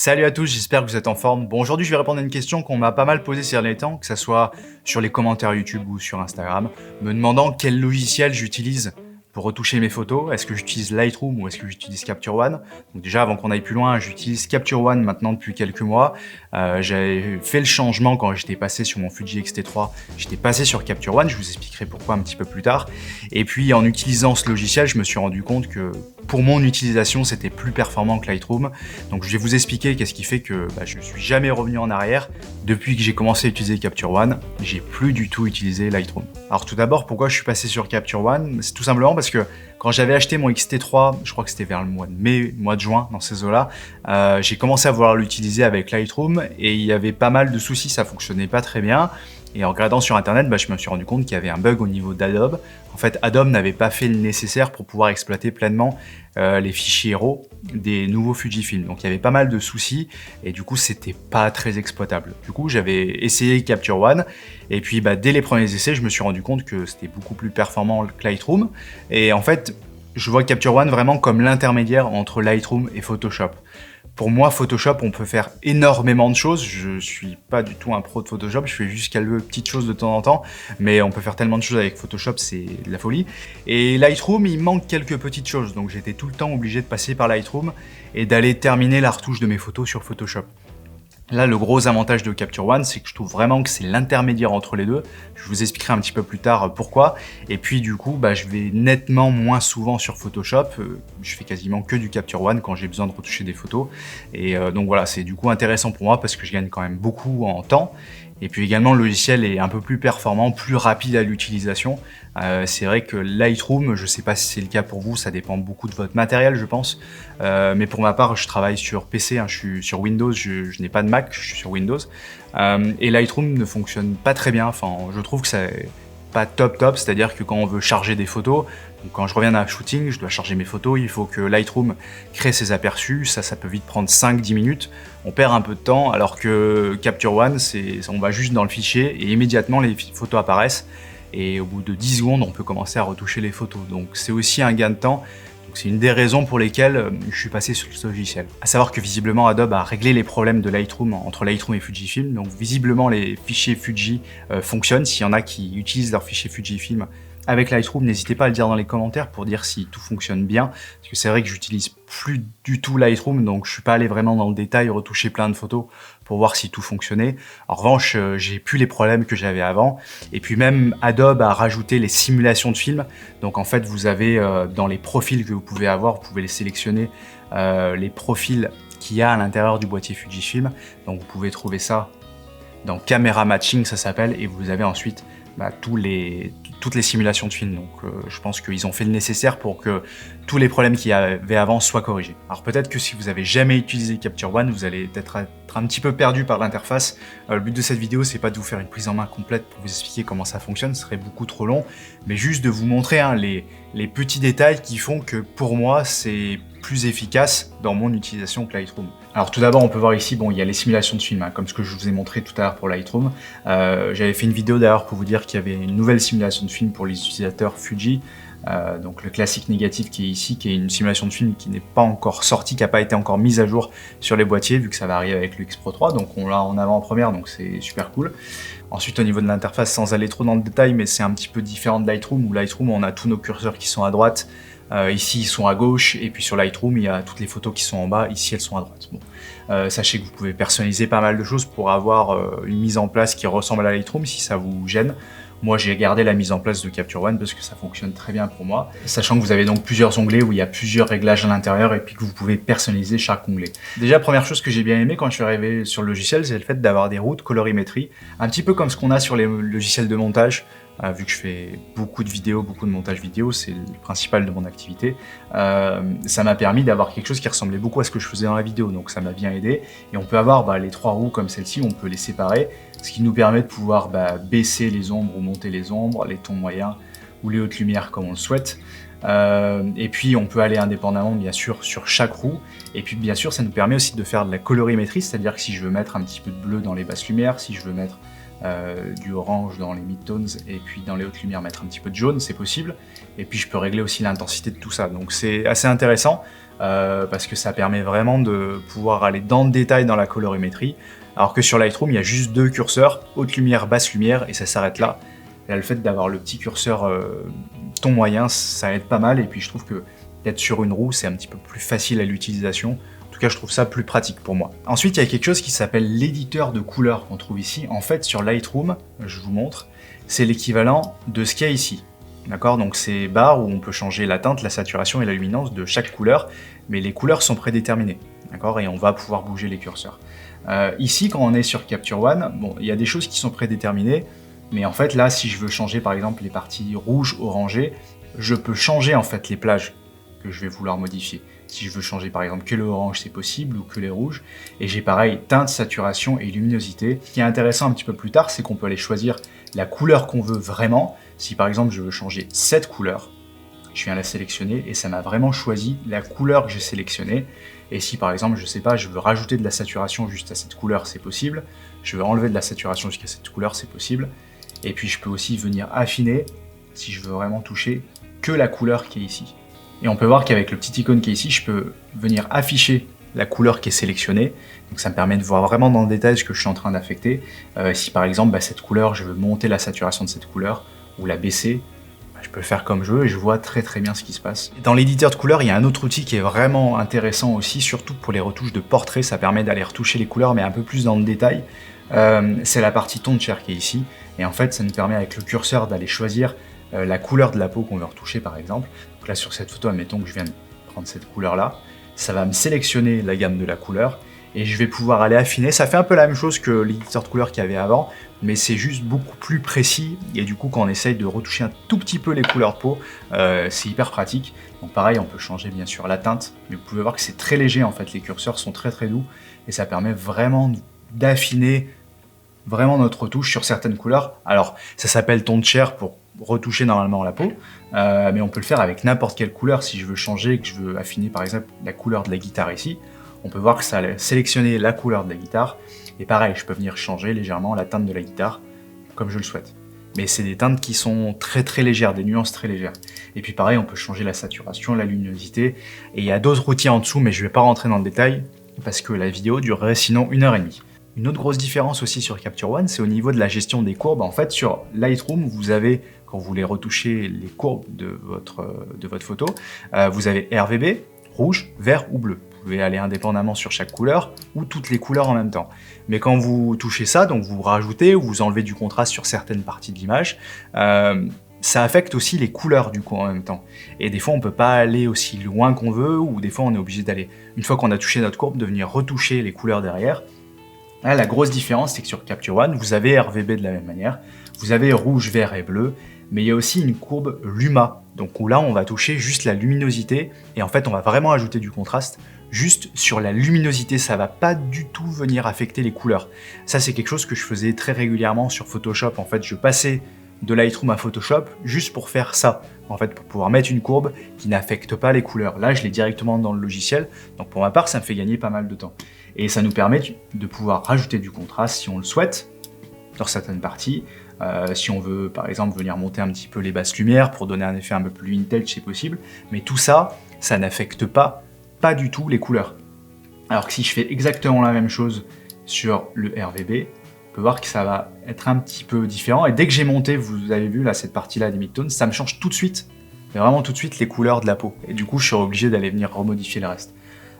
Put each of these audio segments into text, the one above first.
Salut à tous, j'espère que vous êtes en forme. Bon, aujourd'hui, je vais répondre à une question qu'on m'a pas mal posée ces derniers temps, que ce soit sur les commentaires YouTube ou sur Instagram, me demandant quel logiciel j'utilise pour retoucher mes photos. Est-ce que j'utilise Lightroom ou est-ce que j'utilise Capture One? Donc déjà, avant qu'on aille plus loin, j'utilise Capture One maintenant depuis quelques mois. J'avais fait le changement quand j'étais passé sur mon Fuji X-T3. J'étais passé sur Capture One, je vous expliquerai pourquoi un petit peu plus tard. Et puis, en utilisant ce logiciel, je me suis rendu compte que pour mon utilisation, c'était plus performant que Lightroom. Donc je vais vous expliquer qu'est-ce qui fait que je ne suis jamais revenu en arrière. Depuis que j'ai commencé à utiliser Capture One, j'ai plus du tout utilisé Lightroom. Alors tout d'abord, pourquoi je suis passé sur Capture One? C'est tout simplement parce que quand j'avais acheté mon X-T3, je crois que c'était vers le mois de mai, mois de juin, dans ces eaux-là, j'ai commencé à vouloir l'utiliser avec Lightroom et il y avait pas mal de soucis, ça fonctionnait pas très bien. Et en regardant sur internet, je me suis rendu compte qu'il y avait un bug au niveau d'Adobe. En fait, Adobe n'avait pas fait le nécessaire pour pouvoir exploiter pleinement les fichiers RAW des nouveaux Fujifilm. Donc il y avait pas mal de soucis et du coup c'était pas très exploitable. Du coup j'avais essayé Capture One et puis dès les premiers essais je me suis rendu compte que c'était beaucoup plus performant que Lightroom. Et en fait je vois Capture One vraiment comme l'intermédiaire entre Lightroom et Photoshop. Pour moi, Photoshop, on peut faire énormément de choses. Je suis pas du tout un pro de Photoshop, je fais juste quelques petites choses de temps en temps, mais on peut faire tellement de choses avec Photoshop, c'est de la folie. Et Lightroom, il manque quelques petites choses, donc j'étais tout le temps obligé de passer par Lightroom et d'aller terminer la retouche de mes photos sur Photoshop. Là, le gros avantage de Capture One, c'est que je trouve vraiment que c'est l'intermédiaire entre les deux. Je vous expliquerai un petit peu plus tard pourquoi. Et puis du coup, je vais nettement moins souvent sur Photoshop. Je fais quasiment que du Capture One quand j'ai besoin de retoucher des photos. Et donc voilà, c'est du coup intéressant pour moi parce que je gagne quand même beaucoup en temps. Et puis également, le logiciel est un peu plus performant, plus rapide à l'utilisation. C'est vrai que Lightroom, je ne sais pas si c'est le cas pour vous, ça dépend beaucoup de votre matériel, je pense. Mais pour ma part, je travaille sur PC, je suis sur Windows, je n'ai pas de Mac, je suis sur Windows. Et Lightroom ne fonctionne pas très bien. Enfin, je trouve que c'est pas top, c'est-à-dire que quand on veut charger des photos, donc quand je reviens d'un shooting, je dois charger mes photos, il faut que Lightroom crée ses aperçus, ça peut vite prendre 5-10 minutes, on perd un peu de temps, alors que Capture One, on va juste dans le fichier et immédiatement les photos apparaissent, et au bout de 10 secondes, on peut commencer à retoucher les photos. Donc c'est aussi un gain de temps. C'est une des raisons pour lesquelles je suis passé sur ce logiciel. À savoir que visiblement Adobe a réglé les problèmes de Lightroom entre Lightroom et Fujifilm. Donc visiblement les fichiers Fuji fonctionnent. S'il y en a qui utilisent leurs fichiers Fujifilm avec Lightroom, n'hésitez pas à le dire dans les commentaires pour dire si tout fonctionne bien. Parce que c'est vrai que j'utilise plus du tout Lightroom, donc je suis pas allé vraiment dans le détail, retoucher plein de photos pour voir si tout fonctionnait. En revanche, j'ai plus les problèmes que j'avais avant. Et puis même Adobe a rajouté les simulations de films. Donc en fait, vous avez dans les profils que vous pouvez avoir, vous pouvez les sélectionner, les profils qu'il y a à l'intérieur du boîtier Fujifilm. Donc vous pouvez trouver ça dans Camera Matching, ça s'appelle, et vous avez ensuite toutes les simulations de films. Donc je pense qu'ils ont fait le nécessaire pour que tous les problèmes qu'il y avait avant soient corrigés. Alors peut-être que si vous avez jamais utilisé Capture One, vous allez peut-être être un petit peu perdu par l'interface. Le but de cette vidéo, c'est pas de vous faire une prise en main complète pour vous expliquer comment ça fonctionne, ce serait beaucoup trop long, mais juste de vous montrer les petits détails qui font que pour moi, c'est plus efficace dans mon utilisation que Lightroom. Alors tout d'abord, on peut voir ici, il y a les simulations de films, comme ce que je vous ai montré tout à l'heure pour Lightroom. J'avais fait une vidéo d'ailleurs pour vous dire qu'il y avait une nouvelle simulation de film pour les utilisateurs Fuji. Donc le classique négatif qui est ici, qui est une simulation de film qui n'est pas encore sortie, qui n'a pas été encore mise à jour sur les boîtiers, vu que ça va arriver avec le X Pro 3, donc on l'a en avant-première, donc c'est super cool. Ensuite au niveau de l'interface, sans aller trop dans le détail, mais c'est un petit peu différent de Lightroom, où Lightroom on a tous nos curseurs qui sont à droite, ici ils sont à gauche, et puis sur Lightroom il y a toutes les photos qui sont en bas, ici elles sont à droite. Sachez que vous pouvez personnaliser pas mal de choses pour avoir une mise en place qui ressemble à Lightroom si ça vous gêne. Moi, j'ai gardé la mise en place de Capture One parce que ça fonctionne très bien pour moi. Sachant que vous avez donc plusieurs onglets où il y a plusieurs réglages à l'intérieur et puis que vous pouvez personnaliser chaque onglet. Déjà, première chose que j'ai bien aimé quand je suis arrivé sur le logiciel, c'est le fait d'avoir des routes colorimétrie. Un petit peu comme ce qu'on a sur les logiciels de montage. Vu que je fais beaucoup de vidéos, beaucoup de montage vidéo, c'est le principal de mon activité, ça m'a permis d'avoir quelque chose qui ressemblait beaucoup à ce que je faisais dans la vidéo, donc ça m'a bien aidé. Et on peut avoir les trois roues comme celle-ci, on peut les séparer, ce qui nous permet de pouvoir baisser les ombres ou monter les ombres, les tons moyens ou les hautes lumières comme on le souhaite. Et puis on peut aller indépendamment bien sûr sur chaque roue, et puis bien sûr ça nous permet aussi de faire de la colorimétrie, c'est-à-dire que si je veux mettre un petit peu de bleu dans les basses lumières, si je veux mettre du orange dans les mid-tones et puis dans les hautes lumières mettre un petit peu de jaune, c'est possible. Et puis je peux régler aussi l'intensité de tout ça. Donc c'est assez intéressant. parce que ça permet vraiment de pouvoir aller dans le détail dans la colorimétrie, alors que sur Lightroom, il y a juste 2 curseurs, haute lumière, basse lumière, et ça s'arrête là. Et là, le fait d'avoir le petit curseur ton moyen, ça aide pas mal, et puis je trouve que d'être sur une roue, c'est un petit peu plus facile à l'utilisation. En tout cas, je trouve ça plus pratique pour moi. Ensuite, il y a quelque chose qui s'appelle l'éditeur de couleurs qu'on trouve ici. En fait, sur Lightroom, je vous montre, c'est l'équivalent de ce qu'il y a ici. D'accord? Donc c'est barres où on peut changer la teinte, la saturation et la luminance de chaque couleur, mais les couleurs sont prédéterminées. D'accord? Et on va pouvoir bouger les curseurs. Ici, quand on est sur Capture One, bon, il y a des choses qui sont prédéterminées, mais en fait là, si je veux changer par exemple les parties rouges, orangées, je peux changer en fait les plages que je vais vouloir modifier. Si je veux changer par exemple que le orange, c'est possible, ou que les rouges. Et j'ai pareil, teinte, saturation et luminosité. Ce qui est intéressant un petit peu plus tard, c'est qu'on peut aller choisir la couleur qu'on veut vraiment. Si par exemple je veux changer cette couleur, je viens la sélectionner et ça m'a vraiment choisi la couleur que j'ai sélectionnée. Et si par exemple, je sais pas, je veux rajouter de la saturation juste à cette couleur, c'est possible. Je veux enlever de la saturation jusqu'à cette couleur, c'est possible. Et puis je peux aussi venir affiner, si je veux vraiment toucher que la couleur qui est ici. Et on peut voir qu'avec le petit icône qui est ici, je peux venir afficher la couleur qui est sélectionnée. Donc ça me permet de voir vraiment dans le détail ce que je suis en train d'affecter. Si par exemple, cette couleur, je veux monter la saturation de cette couleur ou la baisser, je peux le faire comme je veux et je vois très bien ce qui se passe. Dans l'éditeur de couleurs, il y a un autre outil qui est vraiment intéressant aussi, surtout pour les retouches de portrait. Ça permet d'aller retoucher les couleurs, mais un peu plus dans le détail. C'est la partie ton de chair qui est ici. Et en fait, ça nous permet avec le curseur d'aller choisir la couleur de la peau qu'on veut retoucher par exemple. Donc là sur cette photo, admettons que je viens de prendre cette couleur là, ça va me sélectionner la gamme de la couleur et je vais pouvoir aller affiner. Ça fait un peu la même chose que l'éditeur de couleurs qu'il y avait avant, mais c'est juste beaucoup plus précis et du coup quand on essaye de retoucher un tout petit peu les couleurs de peau, c'est hyper pratique. Donc pareil, on peut changer bien sûr la teinte, mais vous pouvez voir que c'est très léger en fait, les curseurs sont très doux et ça permet vraiment d'affiner vraiment notre retouche sur certaines couleurs. Alors ça s'appelle ton de chair pour retoucher normalement la peau, mais on peut le faire avec n'importe quelle couleur. Si je veux changer, que je veux affiner par exemple la couleur de la guitare ici, on peut voir que ça a sélectionné la couleur de la guitare, et pareil, je peux venir changer légèrement la teinte de la guitare, comme je le souhaite. Mais c'est des teintes qui sont très légères, des nuances très légères. Et puis pareil, on peut changer la saturation, la luminosité, et il y a d'autres outils en dessous, mais je ne vais pas rentrer dans le détail, parce que la vidéo durerait sinon 1h30. Une autre grosse différence aussi sur Capture One, c'est au niveau de la gestion des courbes. En fait, sur Lightroom, vous avez, quand vous voulez retoucher les courbes de votre photo, vous avez RGB, rouge, vert ou bleu. Vous pouvez aller indépendamment sur chaque couleur ou toutes les couleurs en même temps. Mais quand vous touchez ça, donc vous rajoutez ou vous enlevez du contraste sur certaines parties de l'image, ça affecte aussi les couleurs du coup en même temps. Et des fois, on peut pas aller aussi loin qu'on veut, ou des fois, on est obligé d'aller, une fois qu'on a touché notre courbe, de venir retoucher les couleurs derrière. Là, la grosse différence, c'est que sur Capture One, vous avez RGB de la même manière, vous avez rouge, vert et bleu, mais il y a aussi une courbe Luma, donc où là, on va toucher juste la luminosité, et en fait, on va vraiment ajouter du contraste juste sur la luminosité, ça va pas du tout venir affecter les couleurs. Ça, c'est quelque chose que je faisais très régulièrement sur Photoshop. En fait, je passais de Lightroom à Photoshop juste pour faire ça, en fait, pour pouvoir mettre une courbe qui n'affecte pas les couleurs. Là, je l'ai directement dans le logiciel, donc pour ma part, ça me fait gagner pas mal de temps. Et ça nous permet de pouvoir rajouter du contraste si on le souhaite, dans certaines parties. Si on veut, par exemple, venir monter un petit peu les basses lumières pour donner un effet un peu plus vintage, c'est possible. Mais tout ça, ça n'affecte pas du tout les couleurs. Alors que si je fais exactement la même chose sur le RGB, on peut voir que ça va être un petit peu différent. Et dès que j'ai monté, vous avez vu là, cette partie-là des mid-tones, ça me change tout de suite, mais vraiment tout de suite, les couleurs de la peau. Et du coup, je serai obligé d'aller venir remodifier le reste.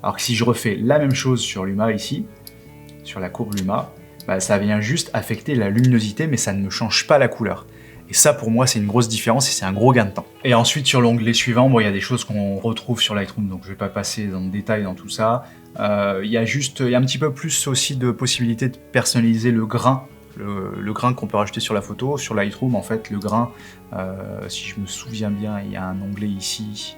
Alors que si je refais la même chose sur Luma ici, sur la courbe Luma, ça vient juste affecter la luminosité, mais ça ne me change pas la couleur. Et ça, pour moi, c'est une grosse différence et c'est un gros gain de temps. Et ensuite, sur l'onglet suivant, bon, il y a des choses qu'on retrouve sur Lightroom, donc je ne vais pas passer dans le détail dans tout ça. Il y a un petit peu plus aussi de possibilité de personnaliser le grain, le grain qu'on peut rajouter sur la photo. Sur Lightroom, en fait, le grain, si je me souviens bien, il y a un onglet ici.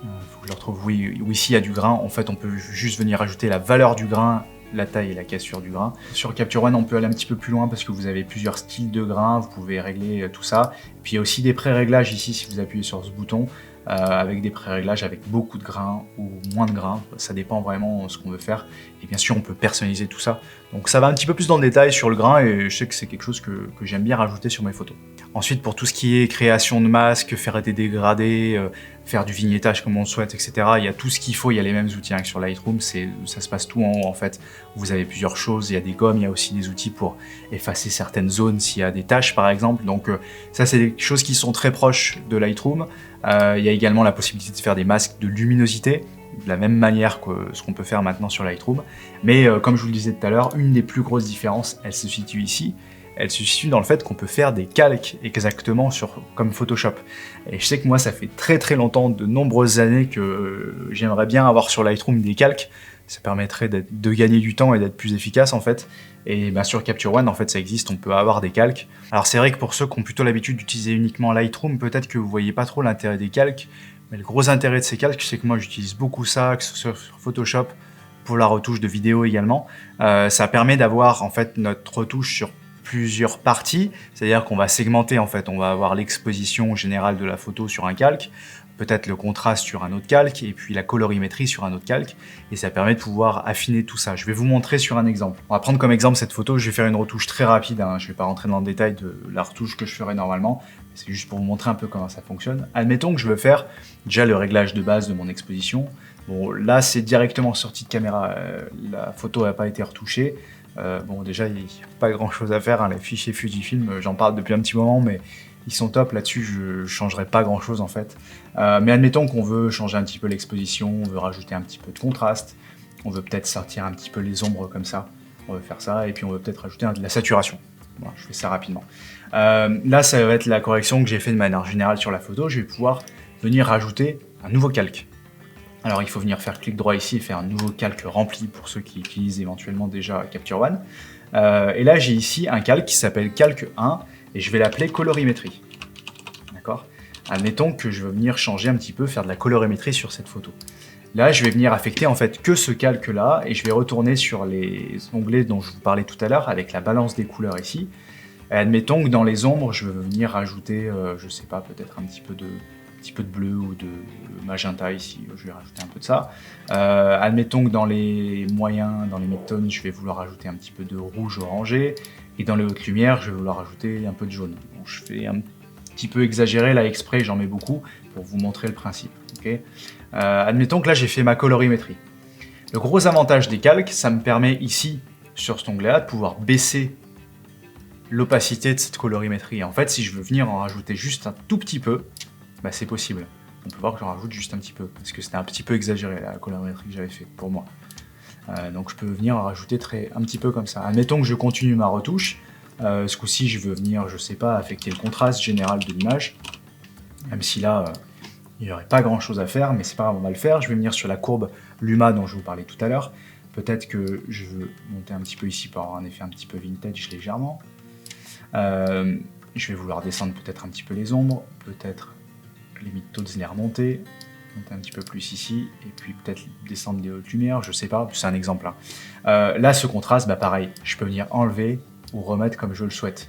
Faut que je le retrouve, oui, où ici il y a du grain. En fait, on peut juste venir ajouter la valeur du grain, la taille et la cassure du grain. Sur Capture One, on peut aller un petit peu plus loin parce que vous avez plusieurs styles de grains, vous pouvez régler tout ça. Et puis il y a aussi des pré-réglages ici si vous appuyez sur ce bouton, avec des pré-réglages avec beaucoup de grains ou moins de grains. Ça dépend vraiment de ce qu'on veut faire. Et bien sûr, on peut personnaliser tout ça. Donc ça va un petit peu plus dans le détail sur le grain et je sais que c'est quelque chose que j'aime bien rajouter sur mes photos. Ensuite, pour tout ce qui est création de masques, faire des dégradés, faire du vignettage comme on le souhaite, etc., il y a tout ce qu'il faut, il y a les mêmes outils que sur Lightroom, ça se passe tout en haut en fait. Vous avez plusieurs choses, il y a des gommes, il y a aussi des outils pour effacer certaines zones s'il y a des taches par exemple. Donc ça, c'est des choses qui sont très proches de Lightroom. Il y a également la possibilité de faire des masques de luminosité, de la même manière que ce qu'on peut faire maintenant sur Lightroom. Mais comme je vous le disais tout à l'heure, une des plus grosses différences, elle se situe ici. Elle se situe dans le fait qu'on peut faire des calques exactement comme Photoshop. Et je sais que moi, ça fait très longtemps, de nombreuses années que j'aimerais bien avoir sur Lightroom des calques. Ça permettrait de gagner du temps et d'être plus efficace en fait. Et bien sur Capture One, en fait, ça existe, on peut avoir des calques. Alors c'est vrai que pour ceux qui ont plutôt l'habitude d'utiliser uniquement Lightroom, peut-être que vous voyez pas trop l'intérêt des calques. Mais le gros intérêt de ces calques, c'est que moi j'utilise beaucoup ça, que ce soit sur Photoshop, pour la retouche de vidéo également. Ça permet d'avoir en fait notre retouche sur plusieurs parties, c'est-à-dire qu'on va segmenter en fait, on va avoir l'exposition générale de la photo sur un calque, peut-être le contraste sur un autre calque, et puis la colorimétrie sur un autre calque, et ça permet de pouvoir affiner tout ça. Je vais vous montrer sur un exemple. On va prendre comme exemple cette photo, je vais faire une retouche très rapide, je ne vais pas rentrer dans le détail de la retouche que je ferai normalement, c'est juste pour vous montrer un peu comment ça fonctionne. Admettons que je veux faire déjà le réglage de base de mon exposition. Bon, là c'est directement sorti de caméra, la photo n'a pas été retouchée. Bon, déjà, il n'y a pas grand chose à faire, les fichiers Fujifilm, j'en parle depuis un petit moment, mais ils sont top là-dessus, je ne changerai pas grand chose en fait. Mais admettons qu'on veut changer un petit peu l'exposition, on veut rajouter un petit peu de contraste, on veut peut-être sortir un petit peu les ombres comme ça, on veut faire ça, et puis on veut peut-être rajouter de la saturation. Voilà, je fais ça rapidement. Là, ça va être la correction que j'ai fait de manière générale sur la photo, je vais pouvoir venir rajouter un nouveau calque. Alors il faut venir faire clic droit ici et faire un nouveau calque rempli pour ceux qui utilisent éventuellement déjà Capture One. Et là j'ai ici un calque qui s'appelle calque 1 et je vais l'appeler colorimétrie. D'accord ? Admettons que je veux venir changer un petit peu, faire de la colorimétrie sur cette photo. Là je vais venir affecter en fait que ce calque là et je vais retourner sur les onglets dont je vous parlais tout à l'heure avec la balance des couleurs ici. Et admettons que dans les ombres je veux venir rajouter, je sais pas, peut-être un petit peu de bleu ou de magenta ici, je vais rajouter un peu de ça. Admettons que dans les moyens, dans les mid-tones, je vais vouloir rajouter un petit peu de rouge orangé, et dans les hautes lumières, je vais vouloir rajouter un peu de jaune. Bon, je fais un petit peu exagéré là exprès, j'en mets beaucoup pour vous montrer le principe. Okay, admettons que là j'ai fait ma colorimétrie. Le gros avantage des calques, ça me permet ici, sur cet onglet-là, de pouvoir baisser l'opacité de cette colorimétrie. En fait, si je veux venir en rajouter juste un tout petit peu, bah, c'est possible. On peut voir que j'en rajoute juste un petit peu, parce que c'était un petit peu exagéré la colorimétrie que j'avais fait pour moi. Donc je peux venir en rajouter un petit peu comme ça. Admettons que je continue ma retouche. Ce coup-ci, je veux venir, je sais pas, affecter le contraste général de l'image. Même si là, il n'y aurait pas grand-chose à faire, mais c'est pas grave, on va le faire. Je vais venir sur la courbe Luma dont je vous parlais tout à l'heure. Peut-être que je veux monter un petit peu ici pour avoir un effet un petit peu vintage légèrement. Je vais vouloir descendre peut-être un petit peu les ombres, peut-être les mid-tones les remonter, monter un petit peu plus ici, et puis peut-être descendre les hautes lumières, je sais pas, c'est un exemple. Là, ce contraste, bah pareil, je peux venir enlever ou remettre comme je le souhaite.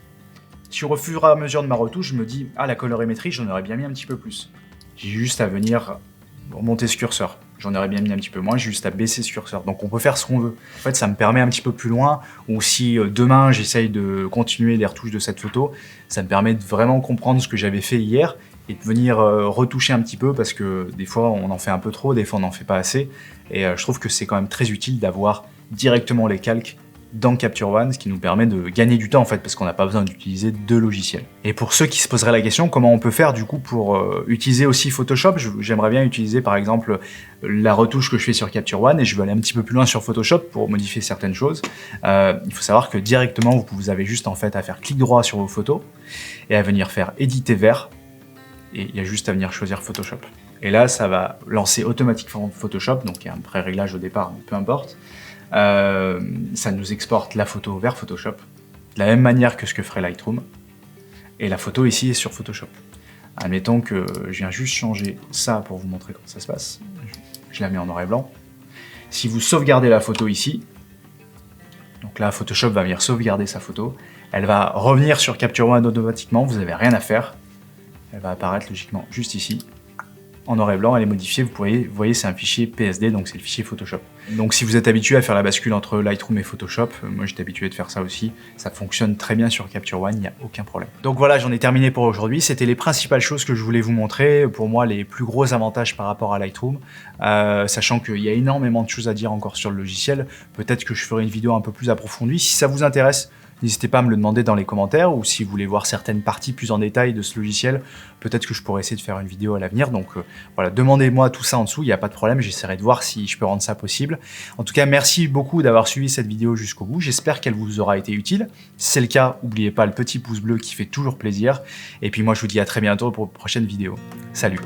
Si au fur et à mesure de ma retouche, je me dis, ah, la colorimétrie, j'en aurais bien mis un petit peu plus. J'ai juste à venir remonter ce curseur. J'en aurais bien mis un petit peu moins, j'ai juste à baisser ce curseur. Donc on peut faire ce qu'on veut. En fait, ça me permet un petit peu plus loin, ou si demain j'essaye de continuer les retouches de cette photo, ça me permet de vraiment comprendre ce que j'avais fait hier, et de venir retoucher un petit peu, parce que des fois on en fait un peu trop, des fois on n'en fait pas assez, et je trouve que c'est quand même très utile d'avoir directement les calques dans Capture One, ce qui nous permet de gagner du temps en fait, parce qu'on n'a pas besoin d'utiliser deux logiciels. Et pour ceux qui se poseraient la question, comment on peut faire du coup pour utiliser aussi Photoshop, j'aimerais bien utiliser par exemple la retouche que je fais sur Capture One, et je veux aller un petit peu plus loin sur Photoshop pour modifier certaines choses. Il faut savoir que directement vous avez juste en fait à faire clic droit sur vos photos, et à venir faire éditer vers, et il y a juste à venir choisir Photoshop. Et là, ça va lancer automatiquement Photoshop, donc il y a un pré-réglage au départ, mais peu importe. Ça nous exporte la photo vers Photoshop, de la même manière que ce que ferait Lightroom. Et la photo ici est sur Photoshop. Admettons que je viens juste changer ça pour vous montrer comment ça se passe. Je la mets en noir et blanc. Si vous sauvegardez la photo ici, donc là Photoshop va venir sauvegarder sa photo, elle va revenir sur Capture One automatiquement, vous n'avez rien à faire. Elle va apparaître logiquement juste ici. en noir et blanc, elle est modifiée, vous voyez c'est un fichier PSD, donc c'est le fichier Photoshop. Donc si vous êtes habitué à faire la bascule entre Lightroom et Photoshop, moi j'étais habitué de faire ça aussi, ça fonctionne très bien sur Capture One, il n'y a aucun problème. Donc voilà, j'en ai terminé pour aujourd'hui, c'était les principales choses que je voulais vous montrer, pour moi les plus gros avantages par rapport à Lightroom, sachant qu'il y a énormément de choses à dire encore sur le logiciel, peut-être que je ferai une vidéo un peu plus approfondie, si ça vous intéresse. N'hésitez pas à me le demander dans les commentaires, ou si vous voulez voir certaines parties plus en détail de ce logiciel, peut-être que je pourrais essayer de faire une vidéo à l'avenir. Donc voilà, demandez-moi tout ça en dessous, il n'y a pas de problème, j'essaierai de voir si je peux rendre ça possible. En tout cas, merci beaucoup d'avoir suivi cette vidéo jusqu'au bout, j'espère qu'elle vous aura été utile. Si c'est le cas, n'oubliez pas le petit pouce bleu qui fait toujours plaisir. Et puis moi, je vous dis à très bientôt pour une prochaine vidéo. Salut!